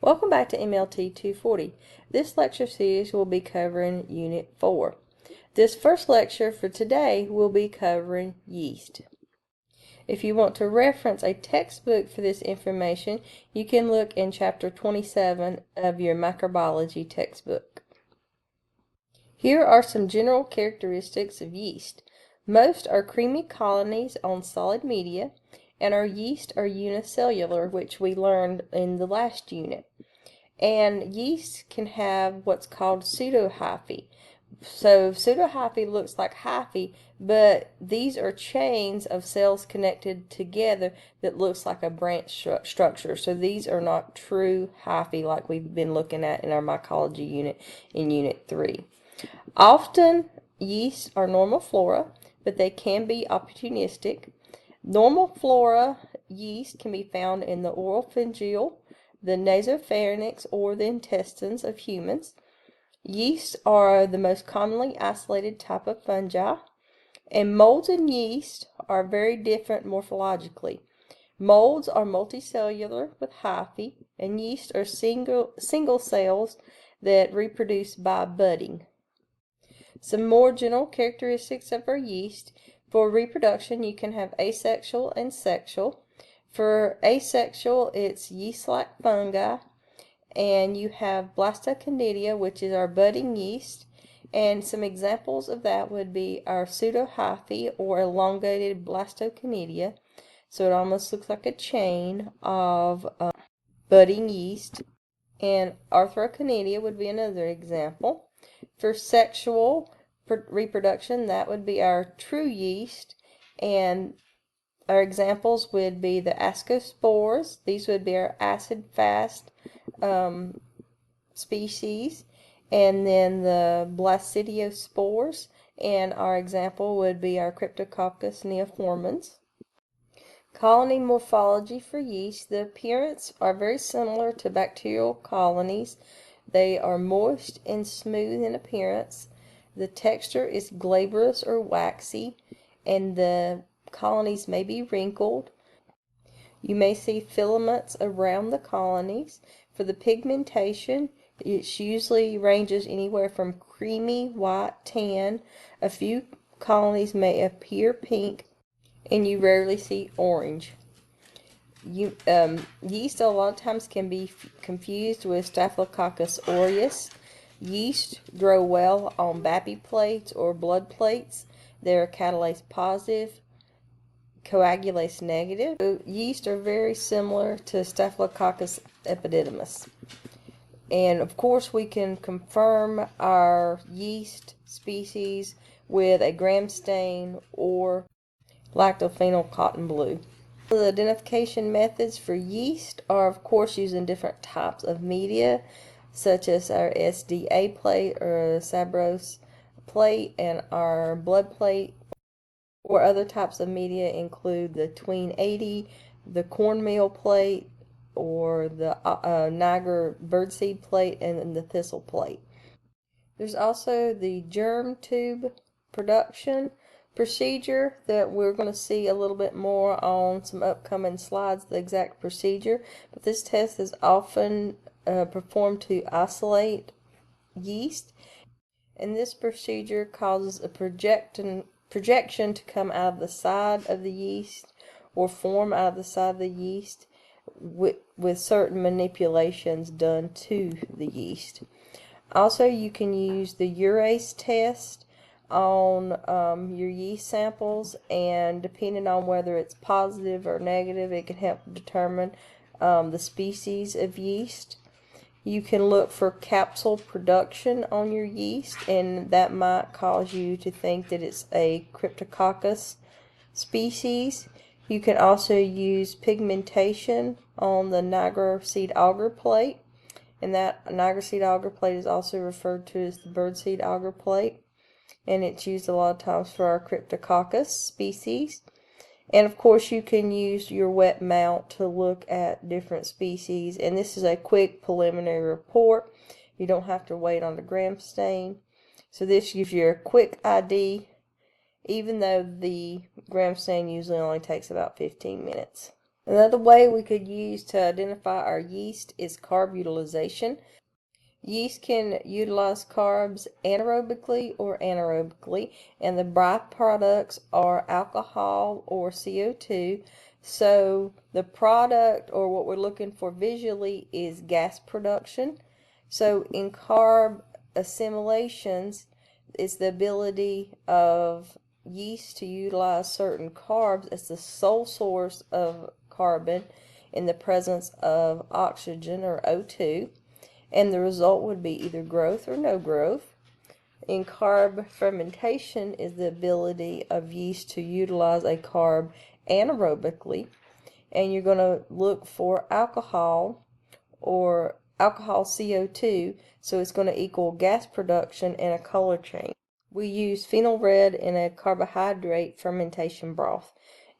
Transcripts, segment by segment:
Welcome back to MLT 240. This lecture series will be covering Unit 4. This first lecture for today will be covering yeast. If you want to reference a textbook for this information, you can look in Chapter 27 of your microbiology textbook. Here are some general characteristics of yeast. Most are creamy colonies on solid media, and our yeast are unicellular, which we learned in the last unit. And yeast can have what's called pseudohyphae. So pseudohyphae looks like hyphae, but these are chains of cells connected together that looks like a branch structure. So these are not true hyphae like we've been looking at in our mycology unit in Unit 3. Often yeast are normal flora, but they can be opportunistic. Normal flora yeast can be found in the oropharyngeal, the nasopharynx, or the intestines of humans. Yeast are the most commonly isolated type of fungi, and molds and yeast are very different morphologically. Molds are multicellular with hyphae, and yeast are single cells that reproduce by budding. Some more general characteristics of our yeast. For reproduction, you can have asexual and sexual. For asexual, it's yeast-like fungi, and you have blastoconidia, which is our budding yeast, and some examples of that would be our pseudohyphae or elongated blastoconidia. So it almost looks like a chain of budding yeast, and arthroconidia would be another example. For sexual reproduction, that would be our true yeast, and our examples would be the ascospores. These would be our acid-fast species, and then the blastidiospores, and our example would be our Cryptococcus neoformans. Colony morphology for yeast. The appearance are very similar to bacterial colonies. They are moist and smooth in appearance. The texture is glabrous or waxy, and the colonies may be wrinkled. You may see filaments around the colonies. For the pigmentation, it usually ranges anywhere from creamy, white, tan. A few colonies may appear pink, and you rarely see orange. Yeast a lot of times can be confused with Staphylococcus aureus. Yeast grow well on Bappy plates or blood plates. They're catalase positive, coagulase negative. So yeast are very similar to Staphylococcus epididymis. And of course we can confirm our yeast species with a gram stain or lactophenol cotton blue. The identification methods for yeast are of course using different types of media, such as our SDA plate or Sabrose plate, and our blood plate. Or other types of media include the Tween 80, the cornmeal plate, or the Niagara birdseed plate, and the thistle plate. There's also the germ tube production procedure that we're going to see a little bit more on some upcoming slides, the exact procedure. But this test is often performed to isolate yeast, and this procedure causes a projection to come out of the side of the yeast or form out of the side of the yeast with certain manipulations done to the yeast. Also, you can use the urease test on your yeast samples, and depending on whether it's positive or negative, it can help determine the species of yeast. You can look for capsule production on your yeast, and that might cause you to think that it's a Cryptococcus species. You can also use pigmentation on the Niagara seed auger plate, and that Niagara seed auger plate is also referred to as the birdseed auger plate, and it's used a lot of times for our Cryptococcus species. And of course you can use your wet mount to look at different species, and this is a quick preliminary report. You don't have to wait on the gram stain. So this gives you a quick ID, even though the gram stain usually only takes about 15 minutes. Another way we could use to identify our yeast is carb utilization. Yeast can utilize carbs anaerobically or anaerobically, and the byproducts are alcohol or CO2. So the product, or what we're looking for visually, is gas production. So in carb assimilations, it's the ability of yeast to utilize certain carbs as the sole source of carbon in the presence of oxygen, or O2. And the result would be either growth or no growth. In carb fermentation is the ability of yeast to utilize a carb anaerobically, and you're going to look for alcohol or alcohol CO2, so it's going to equal gas production and a color change. We use phenol red in a carbohydrate fermentation broth,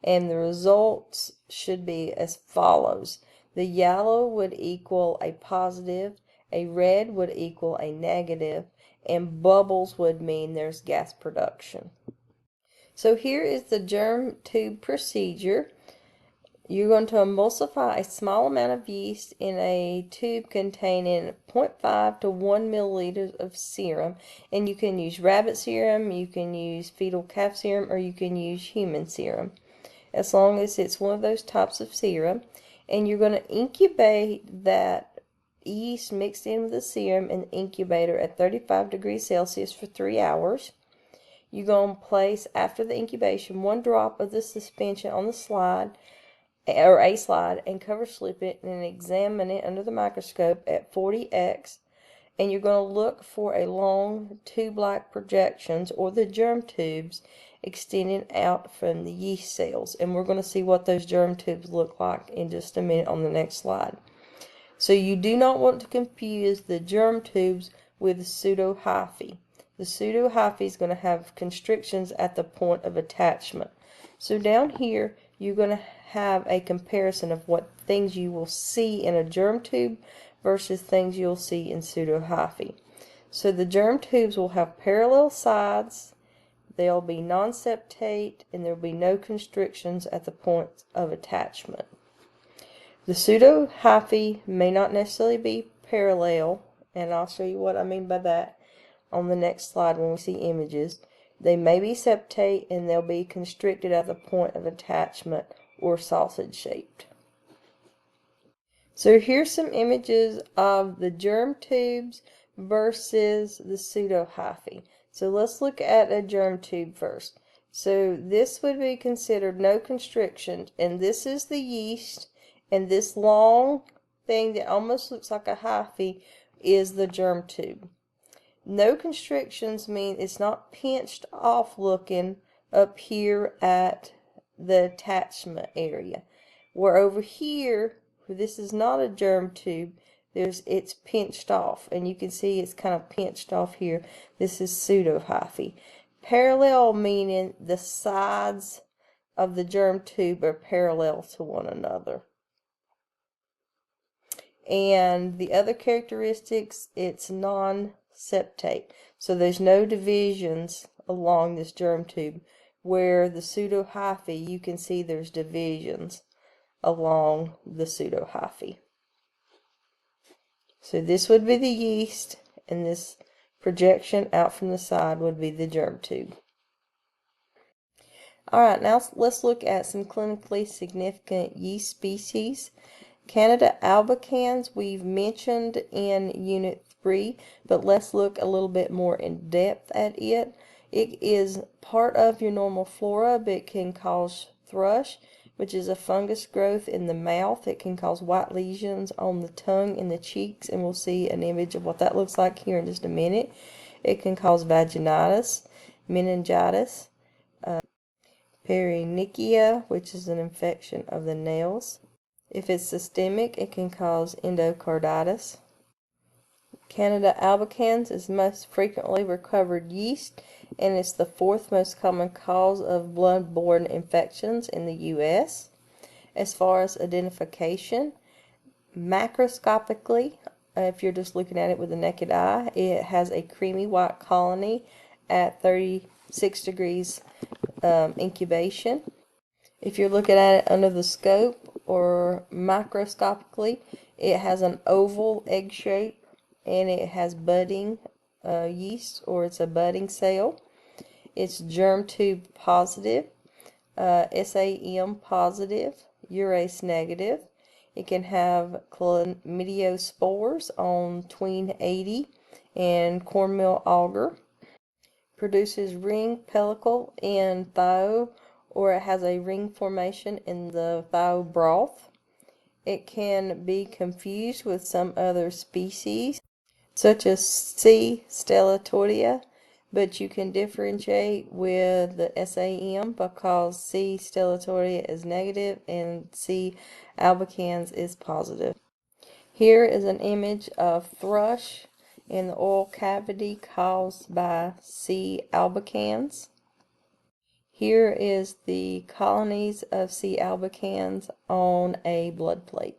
and the results should be as follows. The yellow would equal a positive, a red would equal a negative, and bubbles would mean there's gas production. So here is the germ tube procedure. You're going to emulsify a small amount of yeast in a tube containing 0.5 to 1 milliliters of serum, and you can use rabbit serum, you can use fetal calf serum, or you can use human serum, as long as it's one of those types of serum. And you're going to incubate that yeast mixed in with the serum in the incubator at 35 degrees Celsius for 3 hours. You're going to place, after the incubation, 1 drop of the suspension on the slide, or a slide, and cover slip it and examine it under the microscope at 40x. And you're going to look for a long tube-like projections, or the germ tubes, extending out from the yeast cells. And we're going to see what those germ tubes look like in just a minute on the next slide. So you do not want to confuse the germ tubes with pseudohyphae. The pseudohyphae is going to have constrictions at the point of attachment. So down here, you're going to have a comparison of what things you will see in a germ tube versus things you'll see in pseudohyphae. So the germ tubes will have parallel sides, they'll be non-septate, and there will be no constrictions at the point of attachment. The pseudohyphae may not necessarily be parallel, and I'll show you what I mean by that on the next slide when we see images. They may be septate, and they'll be constricted at the point of attachment, or sausage shaped. So here's some images of the germ tubes versus the pseudohyphae. So let's look at a germ tube first. So this would be considered no constriction, and this is the yeast, and this long thing that almost looks like a hyphae is the germ tube. No constrictions mean it's not pinched off looking up here at the attachment area. Where over here, this is not a germ tube, it's pinched off, and you can see it's kind of pinched off here. This is pseudohyphae. Parallel meaning the sides of the germ tube are parallel to one another. And the other characteristics, it's non-septate. So there's no divisions along this germ tube, where the pseudohyphae, you can see there's divisions along the pseudohyphae. So this would be the yeast, and this projection out from the side would be the germ tube. Alright, now let's look at some clinically significant yeast species. Candida albicans we've mentioned in Unit 3, but let's look a little bit more in depth at it. It is part of your normal flora, but it can cause thrush, which is a fungus growth in the mouth. It can cause white lesions on the tongue and the cheeks, and we'll see an image of what that looks like here in just a minute. It can cause vaginitis, meningitis, paronychia, which is an infection of the nails. If it's systemic, it can cause endocarditis. Candida albicans is most frequently recovered yeast, and it's the 4th most common cause of blood-borne infections in the U.S. As far as identification, macroscopically, if you're just looking at it with the naked eye, it has a creamy white colony at 36 degrees incubation. If you're looking at it under the scope, or microscopically, it has an oval egg shape and it has budding yeast, or it's a budding cell. It's germ tube positive, SAM positive, urease negative. It can have chlamydiospores on tween 80 and cornmeal agar. Produces ring pellicle in thioe, or it has a ring formation in the thioe broth. It can be confused with some other species, such as C. stellatoria, but you can differentiate with the SAM because C. stellatoria is negative and C. albicans is positive. Here is an image of thrush in the oral cavity caused by C. albicans. Here is the colonies of C. albicans on a blood plate.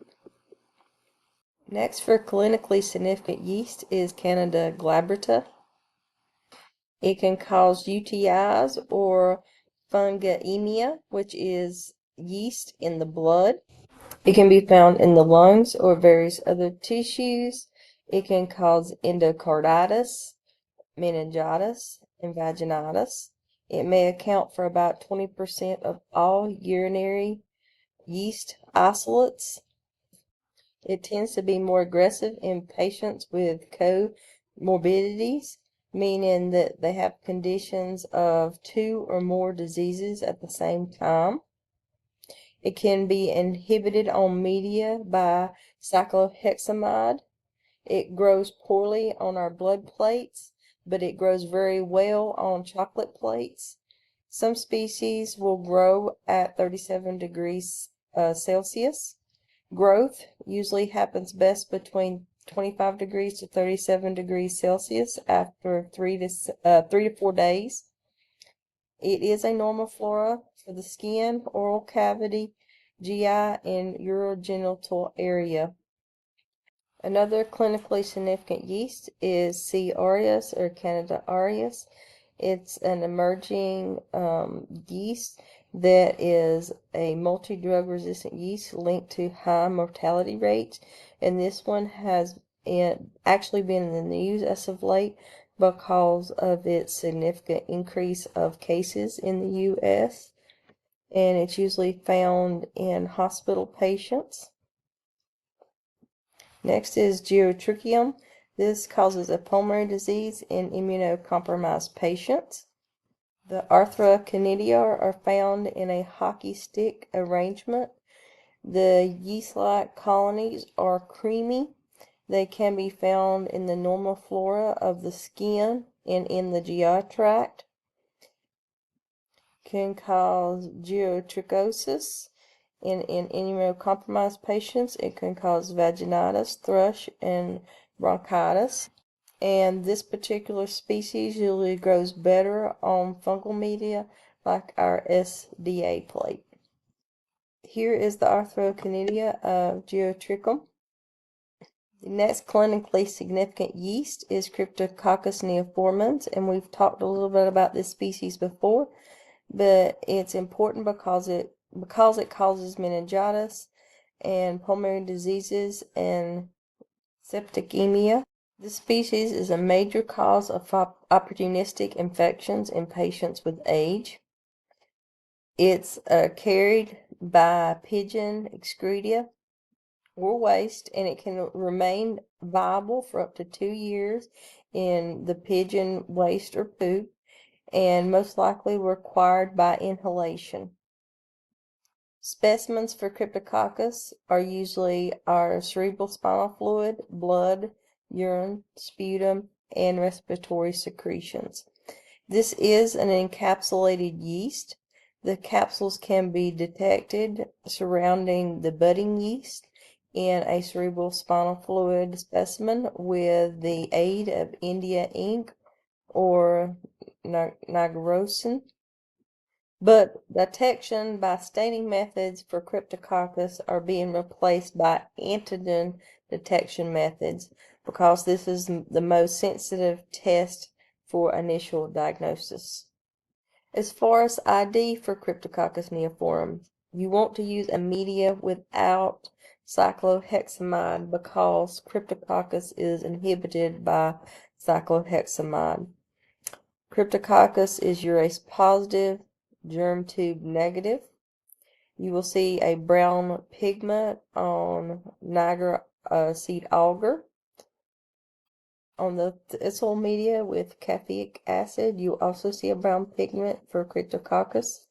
Next, for clinically significant yeast is Candida glabrata. It can cause UTIs or fungemia, which is yeast in the blood. It can be found in the lungs or various other tissues. It can cause endocarditis, meningitis, and vaginitis. It may account for about 20% of all urinary yeast isolates. It tends to be more aggressive in patients with comorbidities, meaning that they have conditions of 2 or more diseases at the same time. It can be inhibited on media by cyclohexamide. It grows poorly on our blood plates, but it grows very well on chocolate plates. Some species will grow at 37 degrees Celsius. Growth usually happens best between 25 degrees to 37 degrees Celsius after 3 to 4 days. It is a normal flora for the skin, oral cavity, GI, and urogenital area. Another clinically significant yeast is C. aureus or Candida aureus. It's an emerging yeast that is a multi-drug resistant yeast linked to high mortality rates, and this one has actually been in the news as of late because of its significant increase of cases in the U.S., and it's usually found in hospital patients. Next is geotrichium. This causes a pulmonary disease in immunocompromised patients. The arthroconidia are found in a hockey stick arrangement. The yeast-like colonies are creamy. They can be found in the normal flora of the skin and in the GI tract. Can cause geotrichosis. In immunocompromised patients, it can cause vaginitis, thrush, and bronchitis. And this particular species usually grows better on fungal media like our SDA plate. Here is the arthroconidia of geotrichum. The next clinically significant yeast is Cryptococcus neoformans, and we've talked a little bit about this species before, but it's important because it causes meningitis and pulmonary diseases and septicemia. This species is a major cause of opportunistic infections in patients with age. It's carried by pigeon excreta or waste, and it can remain viable for up to 2 years in the pigeon waste or poop, and most likely required by inhalation. Specimens for Cryptococcus are usually our cerebral spinal fluid, blood, urine, sputum, and respiratory secretions. This is an encapsulated yeast. The capsules can be detected surrounding the budding yeast in a cerebral spinal fluid specimen with the aid of India ink or nigrosin. But detection by staining methods for Cryptococcus are being replaced by antigen detection methods because this is the most sensitive test for initial diagnosis. As far as ID for Cryptococcus neoformans, You want to use a media without cyclohexamide because Cryptococcus is inhibited by cyclohexamide. Cryptococcus is urease positive, germ tube negative. You will see a brown pigment on Niger seed agar. On the thistle media with caffeic acid, you also see a brown pigment for Cryptococcus.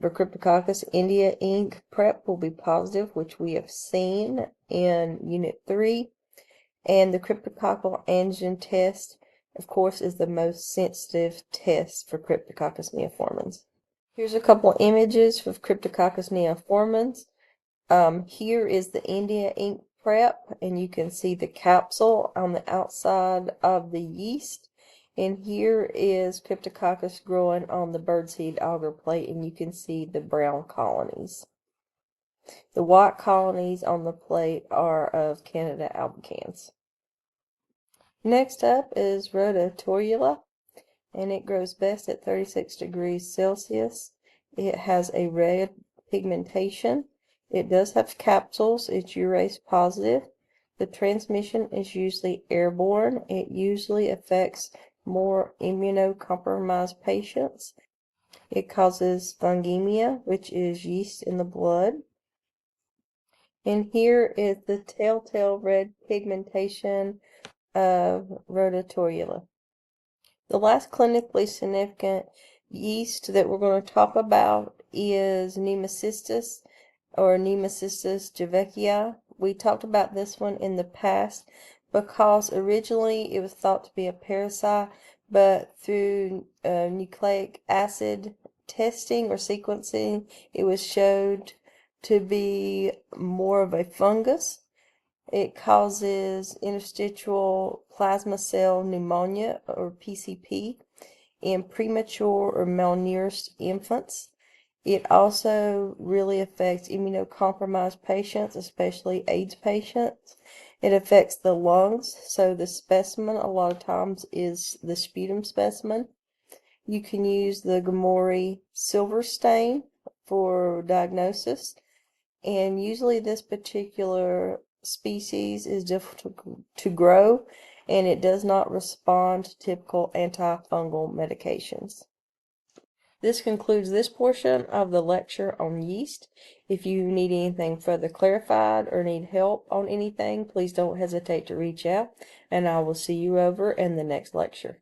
For Cryptococcus, India ink prep will be positive, which we have seen in Unit 3. And the cryptococcal antigen test, of course, is the most sensitive test for Cryptococcus neoformans. Here's a couple images of Cryptococcus neoformans. Here is the India ink prep, and you can see the capsule on the outside of the yeast. And here is Cryptococcus growing on the birdseed agar plate, and you can see the brown colonies. The white colonies on the plate are of Candida albicans. Next up is Rhodotorula, and it grows best at 36 degrees Celsius. It has a red pigmentation. It does have capsules. It's urease positive. The transmission is usually airborne. It usually affects more immunocompromised patients. It causes fungemia, which is yeast in the blood. And here is the telltale red pigmentation of Rhodotorula. The last clinically significant yeast that we're going to talk about is Nemocystis or Nemocystis jiveckii. We talked about this one in the past because originally it was thought to be a parasite, but through nucleic acid testing or sequencing, it was showed to be more of a fungus. It causes interstitial plasma cell pneumonia, or PCP, in premature or malnourished infants. It also really affects immunocompromised patients, especially AIDS patients. It affects the lungs, so the specimen a lot of times is the sputum specimen. You can use the Gamori silver stain for diagnosis, and usually this particular species is difficult to grow, and it does not respond to typical antifungal medications. This concludes this portion of the lecture on yeast. If you need anything further clarified or need help on anything, please don't hesitate to reach out, and I will see you over in the next lecture.